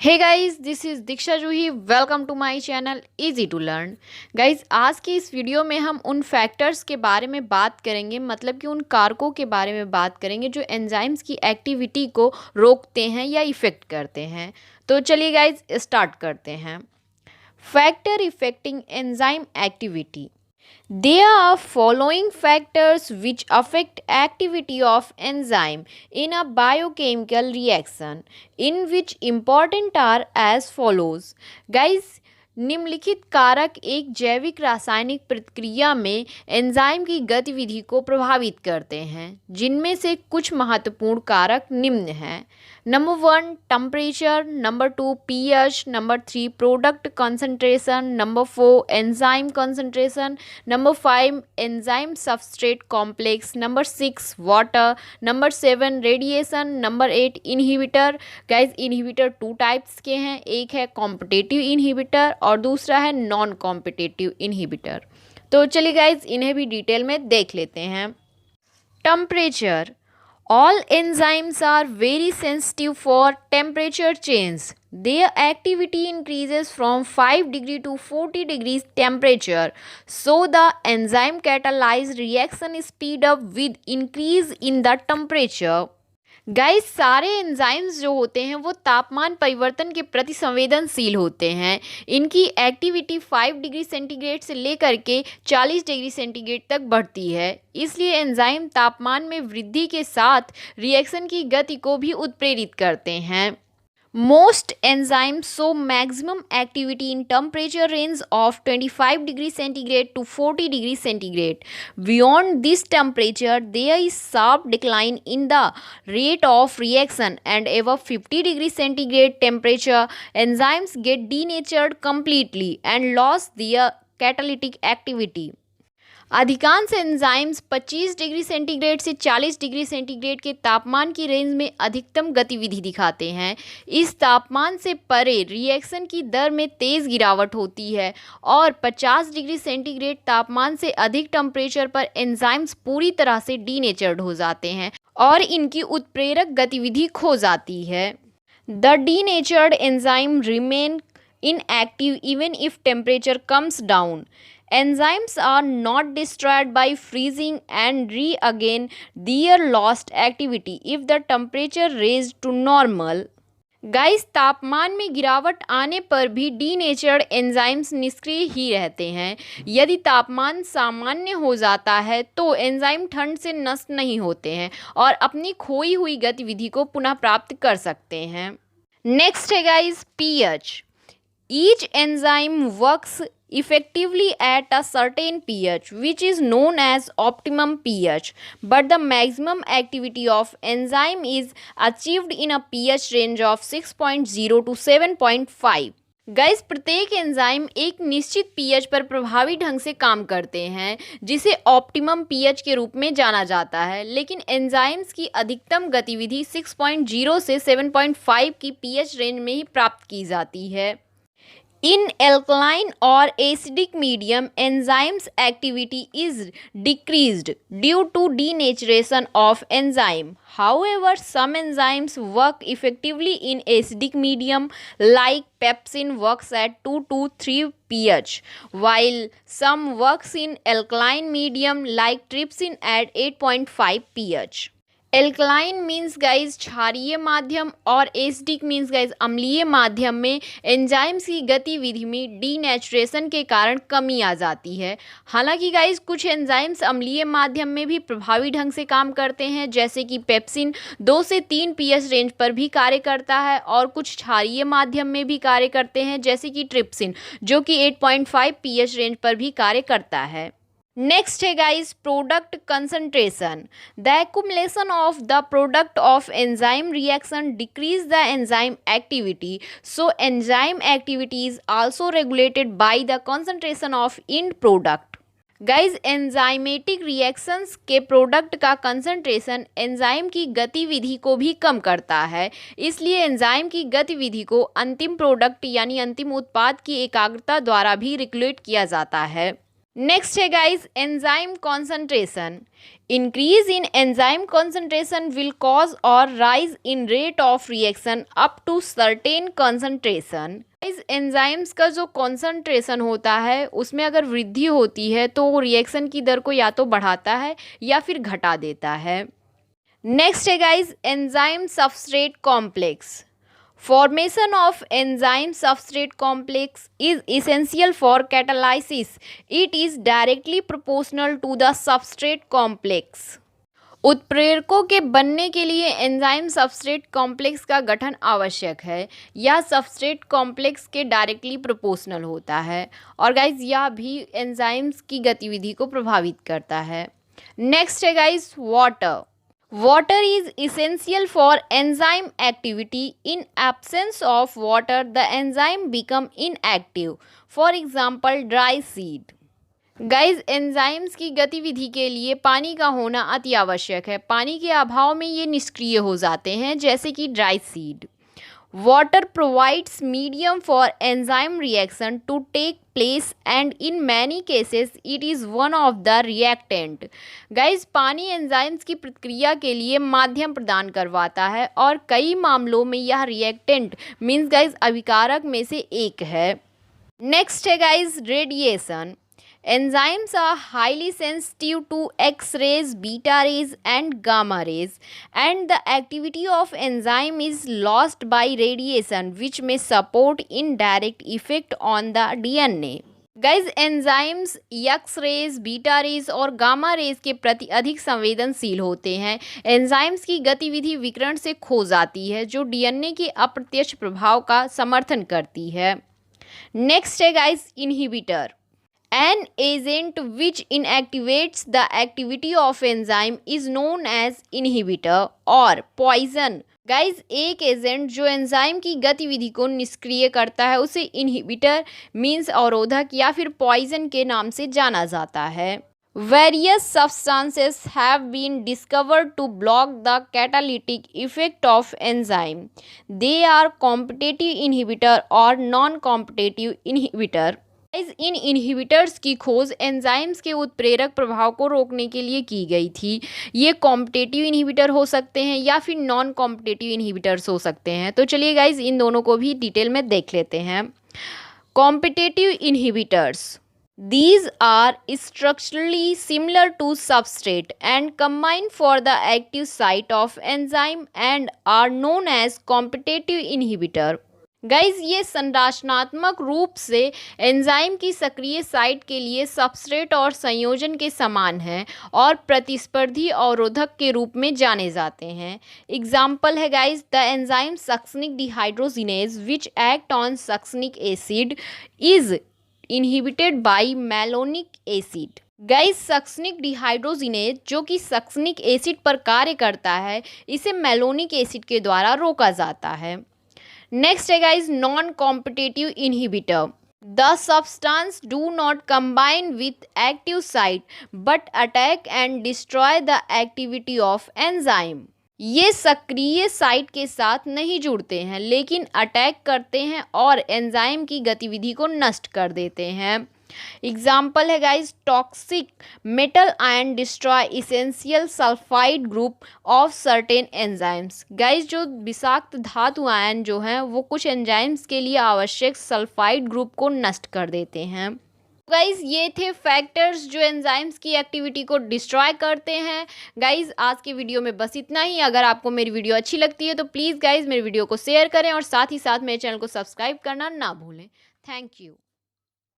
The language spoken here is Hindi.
Hey guys, this is Diksha Juhi. Welcome to my channel easy to learn. Guys, आज की इस वीडियो में हम उन फैक्टर्स के बारे में बात करेंगे, मतलब कि उन कारकों के बारे में बात करेंगे जो एंजाइम्स की एक्टिविटी को रोकते हैं या इफ़ेक्ट करते हैं। तो चलिए गाइस, स्टार्ट करते हैं। Factor effecting enzyme activity. There are following factors which affect activity of enzyme in a biochemical reaction, in which important are as follows. Guys, निम्नलिखित कारक एक जैविक रासायनिक प्रतिक्रिया में एंजाइम की गतिविधि को प्रभावित करते हैं, जिनमें से कुछ महत्वपूर्ण कारक निम्न हैं। Number 1 temperature, number 2 pH, number 3 product concentration, number 4 enzyme concentration, number 5 enzyme substrate complex, number 6 water, number 7 radiation, number 8 inhibitor. Guys, inhibitor two types के हैं, एक है कॉम्पिटिटिव इनहिबिटर और दूसरा है नॉन कॉम्पिटिटिव इनहिबिटर। तो चलिए गाइस, इन्हें भी डिटेल में देख लेते हैं। Temperature. All enzymes are very sensitive for temperature change. Their activity increases from 5 degree to 40 degrees temperature. So the enzyme catalyzed reaction speed up with increase in the temperature. Guys, सारे एंजाइम्स जो होते हैं वो तापमान परिवर्तन के प्रति संवेदनशील होते हैं। इनकी एक्टिविटी 5 डिग्री सेंटीग्रेड से लेकर के 40 डिग्री सेंटीग्रेड तक बढ़ती है। इसलिए एंजाइम तापमान में वृद्धि के साथ रिएक्शन की गति को भी उत्प्रेरित करते हैं। Most enzymes show maximum activity in temperature range of 25 degree centigrade to 40 degree centigrade. Beyond this temperature, there is sharp decline in the rate of reaction, and above 50 degree centigrade temperature, enzymes get denatured completely and lose their catalytic activity. अधिकांश एंजाइम्स 25 डिग्री सेंटीग्रेड से 40 डिग्री सेंटीग्रेड के तापमान की रेंज में अधिकतम गतिविधि दिखाते हैं। इस तापमान से परे रिएक्शन की दर में तेज़ गिरावट होती है और 50 डिग्री सेंटीग्रेड तापमान से अधिक टेम्परेचर पर एंजाइम्स पूरी तरह से डीनेचर्ड हो जाते हैं और इनकी उत्प्रेरक गतिविधि खो जाती है। The denatured enzyme remain inactive even if temperature comes down. Enzymes are not destroyed by freezing and regain their lost activity if the temperature raised to normal. Guys, तापमान में गिरावट आने पर भी डीनेचर्ड एंजाइम्स निष्क्रिय ही रहते हैं। यदि तापमान सामान्य हो जाता है तो एंजाइम ठंड से नष्ट नहीं होते हैं और अपनी खोई हुई गतिविधि को पुनः प्राप्त कर सकते हैं। नेक्स्ट है guys pH. Each enzyme works effectively at a certain pH, which is known as optimum pH, but the maximum activity of enzyme is achieved in a pH range of 6.0 to 7.5. Guys, प्रत्येक एंजाइम एक निश्चित पीएच पर प्रभावी ढंग से काम करते हैं, जिसे ऑप्टिमम पीएच के रूप में जाना जाता है, लेकिन एंजाइम्स की अधिकतम गतिविधि 6.0 से 7.5 की पीएच रेंज में ही प्राप्त की जाती है। In alkaline or acidic medium, enzymes activity is decreased due to denaturation of enzyme. However, some enzymes work effectively in acidic medium, like pepsin works at 2 to 3 pH, while some works in alkaline medium, like trypsin at 8.5 pH. Alkaline means guys क्षारीय माध्यम और एसिडिक मीन्स गाइज अम्लीय माध्यम में एंजाइम्स की गतिविधि में डीनेचुरेशन के कारण कमी आ जाती है। हालांकि गाइज कुछ एंजाइम्स अम्लीय माध्यम में भी प्रभावी ढंग से काम करते हैं, जैसे कि पेप्सिन 2 से 3 पीएच रेंज पर भी कार्य करता है और कुछ क्षारीय माध्यम में भी कार्य करते हैं, जैसे कि ट्रिप्सिन जो कि 8.5 पीएच रेंज पर भी कार्य करता है। नेक्स्ट है guys product concentration. The accumulation of the product of enzyme reaction decrease the enzyme activity, so enzyme activity is also regulated by the concentration of end product. Guys, enzymatic reactions के प्रोडक्ट का कंसंट्रेशन एंजाइम की गतिविधि को भी कम करता है, इसलिए एंजाइम की गतिविधि को अंतिम प्रोडक्ट यानी अंतिम उत्पाद की एकाग्रता द्वारा भी रेगुलेट किया जाता है। नेक्स्ट है guys enzyme concentration. Increase in enzyme concentration will cause और rise in rate of reaction up to certain concentration. इस एंजाइम्स का जो कॉन्सेंट्रेशन होता है उसमें अगर वृद्धि होती है तो वो रिएक्शन की दर को या तो बढ़ाता है या फिर घटा देता है। नेक्स्ट है guys enzyme substrate complex. Formation of enzyme substrate complex is essential for catalysis. It is directly proportional to the substrate complex. उत्प्रेरकों के बनने के लिए एंजाइम सबस्ट्रेट कॉम्प्लेक्स का गठन आवश्यक है। यह सबस्ट्रेट कॉम्प्लेक्स के डायरेक्टली प्रोपोर्शनल होता है और गाइज यह भी एंजाइम्स की गतिविधि को प्रभावित करता है। नेक्स्ट है guys water. Water is essential for enzyme activity. In absence of water, the enzyme become inactive. For example, dry seed. Guys enzymes की गतिविधि के लिए पानी का होना अति आवश्यक है। पानी के अभाव में ये निष्क्रिय हो जाते हैं, जैसे कि dry seed. Water provides medium for enzyme reaction to take place and in many cases it is one of the reactant. Guys पानी एंजाइम्स की प्रक्रिया के लिए माध्यम प्रदान करवाता है और कई मामलों में यह रिएक्टेंट मीन्स गाइज अभिकारक में से एक है। नेक्स्ट है guys radiation. Enzymes are highly sensitive to X-rays, beta rays and gamma rays, and the activity of enzyme is lost by radiation which may support indirect effect on the DNA. Guys enzymes X rays, beta rays और गामा रेज के प्रति अधिक संवेदनशील होते हैं। एंजाइम्स की गतिविधि विकिरण से खो जाती है जो डीएनए के अप्रत्यक्ष प्रभाव का समर्थन करती है। नेक्स्ट है guys inhibitor. An agent which inactivates the activity of enzyme is known as inhibitor or poison. Guys एक एजेंट जो एंजाइम की गतिविधि को निष्क्रिय करता है उसे इनहिबिटर मीन्स अवरोधक या फिर पॉइजन के नाम से जाना जाता है। Various substances have been discovered to block the catalytic effect of enzyme. They are competitive inhibitor or non-competitive inhibitor. In inhibitors की खोज एंजाइम्स के उत्प्रेरक प्रभाव को रोकने के लिए की गई थी। ये कॉम्पिटेटिव इनहिबिटर हो सकते हैं या फिर नॉन कॉम्पिटेटिव इनहिबिटर्स हो सकते हैं। तो चलिए गाइज इन दोनों को भी डिटेल में देख लेते हैं। Competitive inhibitors, these are structurally similar to substrate and combine for the active site of enzyme and are known as competitive inhibitor. Guys ये संरचनात्मक रूप से एंजाइम की सक्रिय साइट के लिए सबस्ट्रेट और संयोजन के समान हैं और प्रतिस्पर्धी अवरोधक के रूप में जाने जाते हैं। एग्जाम्पल है guys the enzyme सक्सनिक dehydrogenase which act on सक्सनिक acid is inhibited by malonic acid. Guys सक्सनिक dehydrogenase जो कि सक्सनिक एसिड पर कार्य करता है, इसे मैलोनिक एसिड के द्वारा रोका जाता है। नेक्स्ट है guys non competitive inhibitor. The substance do not combine with active site but attack and destroy the activity of enzyme. ये सक्रिय साइट के साथ नहीं जुड़ते हैं लेकिन अटैक करते हैं और एंजाइम की गतिविधि को नष्ट कर देते हैं। एग्जाम्पल है guys toxic metal ion destroy essential sulphide group of certain enzymes. Guys जो विषाक्त धातु आयन जो हैं वो कुछ एंजाइम्स के लिए आवश्यक सल्फाइड ग्रुप को नष्ट कर देते हैं। गाइज ये थे फैक्टर्स जो एंजाइम्स की एक्टिविटी को डिस्ट्रॉय करते हैं। गाइज आज के वीडियो में बस इतना ही। अगर आपको मेरी वीडियो अच्छी लगती है तो प्लीज़ गाइज मेरी वीडियो को शेयर करें और साथ ही साथ मेरे चैनल को सब्सक्राइब करना ना भूलें। Thank you.